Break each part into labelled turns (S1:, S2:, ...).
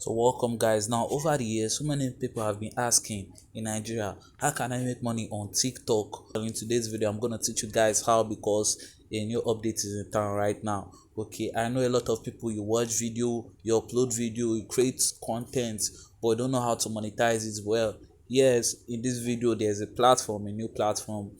S1: So welcome guys. Now over the years, so many people have been asking in Nigeria, how can I make money on TikTok? In today's video, I'm gonna teach you guys how, because a new update is in town right now. Okay, I know a lot of people, you watch video, you upload video, you create content, but you don't know how to monetize it well. Yes, in this video there's a platform, a new platform.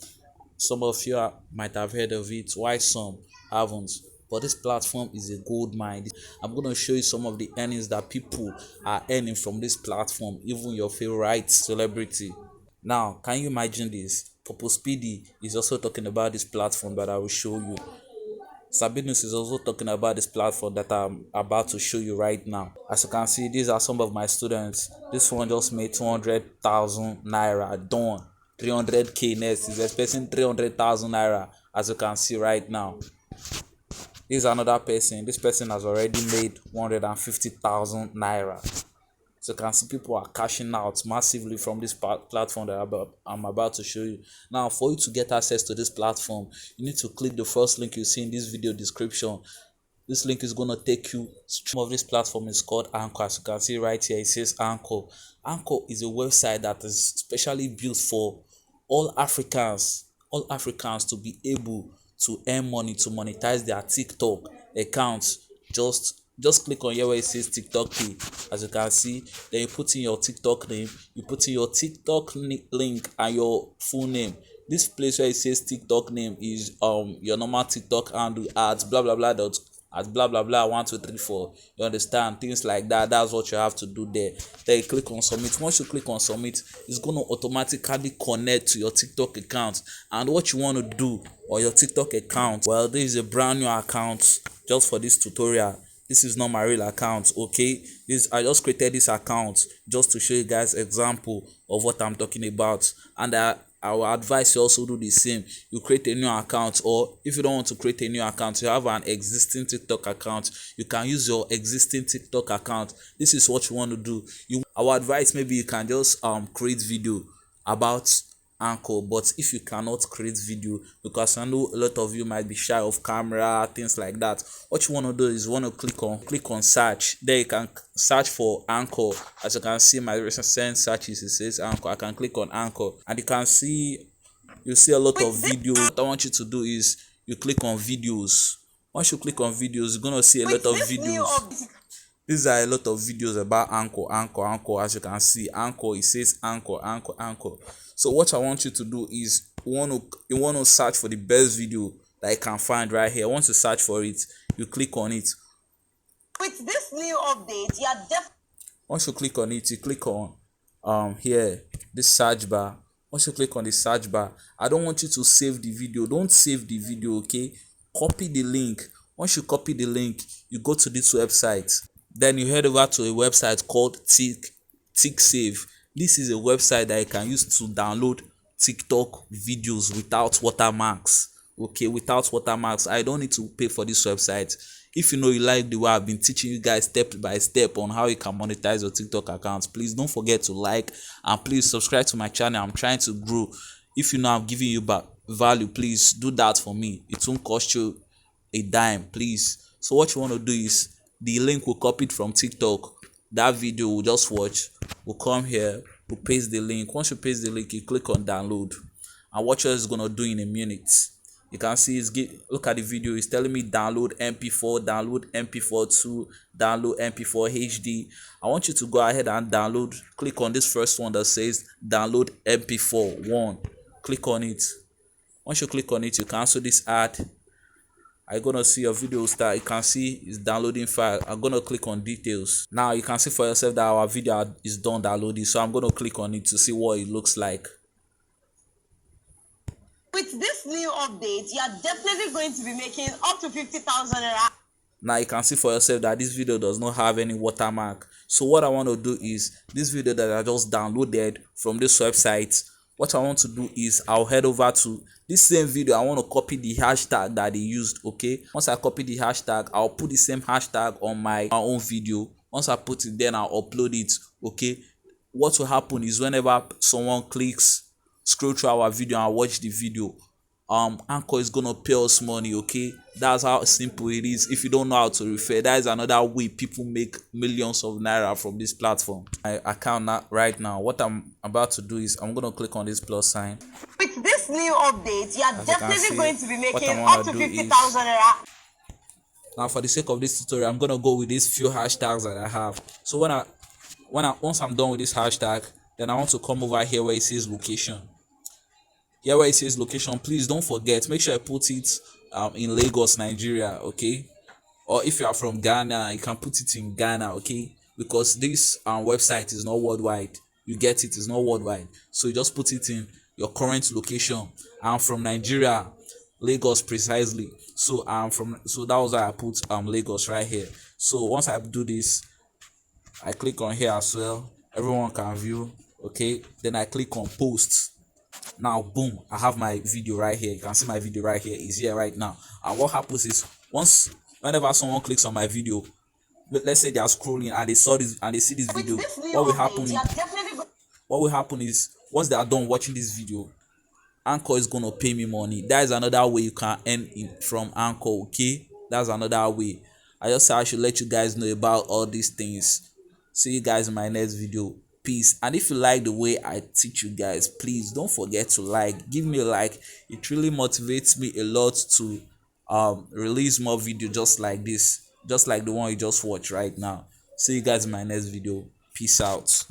S1: Some of you might have heard of it, why some haven't. But this platform is a gold mine. I'm going to show you some of the earnings that people are earning from this platform, even your favorite celebrity. Now, can you imagine this? Popo Speedy is also talking about this platform that I will show you. Sabinus is also talking about this platform that I'm about to show you right now. As you can see, these are some of my students. This one just made 200,000 naira done. 300k next is expecting 300,000 naira, as you can see right now. This is another person. This person has already made 150,000 naira. So you can see people are cashing out massively from this platform that I'm about to show you. Now, for you to get access to this platform, you need to click the first link you see in this video description. This link is going to take you straight. Of this platform is called Anchor. As you can see right here, it says Anchor. Anchor is a website that is specially built for all Africans to be able to earn money, to monetize their TikTok accounts. Just click on here where it says TikTok pay. As you can see, then you put in your TikTok name, you put in your TikTok link and your full name. This place where it says TikTok name is your normal TikTok handle at blah blah blah dot at blah blah blah 1234. You understand, things like that. That's what you have to do there. Then you click on submit. Once you click on submit, it's going to automatically connect to your TikTok account. And what you want to do on your TikTok account, well, this is a brand new account just for this tutorial. This is not my real account, okay? I just created this account just to show you guys example of what I'm talking about. And I will advise you also do the same. You create a new account, or if you don't want to create a new account, you have an existing TikTok account, you can use your existing TikTok account. This is what you want to do. I will advise maybe you can just create video about Anchor, but if you cannot create video, because I know a lot of you might be shy of camera, things like that, what you want to do is you want to click on search. There you can search for Anchor. As you can see, my recent searches, it says Anchor. I can click on Anchor and you can see, you see a lot of videos. What I want you to do is you click on videos. Once you click on videos, you're gonna see a lot of videos. These are a lot of videos about Anchor. As you can see, Anchor, it says Anchor. So what I want you to do is you want to search for the best video that you can find right here. Once you search for it, you click on it.
S2: With this new update, you are
S1: once you click on it, you click on here, this search bar. Once you click on the search bar, I don't want you to save the video. Don't save the video, okay? Copy the link. Once you copy the link, you go to this website. Then you head over to a website called TikSave. This is a website that you can use to download TikTok videos without watermarks. Okay, without watermarks. I don't need to pay for this website. If you know you like the way I've been teaching you guys step by step on how you can monetize your TikTok accounts, please don't forget to like and please subscribe to my channel. I'm trying to grow. If you know I'm giving you value, please do that for me. It won't cost you a dime, please. So what you want to do is, the link will copy it from TikTok. That video we'll just watch, we'll come here, we'll paste the link. Once you paste the link, you click on download, and what you're gonna do in a minute, you can see look at the video. It's telling me download MP4, download MP4 2, download MP4 HD. I want you to go ahead and download. Click on this first one that says download MP4 1. Click on it. Once you click on it, you cancel this ad. I'm gonna see your video start. You can see it's downloading file. I'm gonna click on details. Now you can see for yourself that our video is done downloading, so I'm gonna click on it to see what it looks like.
S2: With this new update, you are definitely going to be making up to 50,000 naira.
S1: Now you can see for yourself that this video does not have any watermark. So what I want to do is, this video that I just downloaded from this website, what I want to do is I'll head over to this same video. I want to copy the hashtag that they used. Okay, once I copy the hashtag, I'll put the same hashtag on my own video. Once I put it, then I'll upload it. Okay, what will happen is whenever someone scroll through our video and watch the video, Anchor is gonna pay us money. Okay, that's how simple it is. If you don't know how to refer, that is another way people make millions of naira from this platform. My account now, right now, what I'm about to do is I'm gonna click on this plus sign.
S2: With this new update, you are
S1: As you can
S2: definitely
S1: see,
S2: going to be
S1: what
S2: making
S1: I'm
S2: up
S1: gonna
S2: to
S1: do is,
S2: 50,000 naira.
S1: now for the sake of this tutorial, I'm gonna go with these few hashtags that I have. So once I'm done with this hashtag, then I want to come over here where it says location. Here where it says location, please don't forget, make sure I put it in Lagos, Nigeria. Okay, or if you are from Ghana, you can put it in Ghana. Okay, because this website is not worldwide. You get it, it's not worldwide, so you just put it in your current location. I'm from Nigeria, Lagos precisely. So that was why I put Lagos right here. So once I do this, I click on here as well, everyone can view. Okay, then I click on post. Now boom, I have my video right here. You can see my video right here, is here right now. And what happens is, whenever someone clicks on my video, let's say they are scrolling and they saw this and they see this
S2: With
S1: video,
S2: this new
S1: what will
S2: update,
S1: happen
S2: you
S1: is
S2: are definitely going
S1: once they are done watching this video, Anchor is gonna pay me money. That is another way you can earn from Anchor. Okay, that's another way. I just say I should let you guys know about all these things. See you guys in my next video. Peace. And if you like the way I teach you guys, please don't forget to give me a like. It really motivates me a lot to release more video just like this, just like the one you just watched right now. See you guys in my next video. Peace out.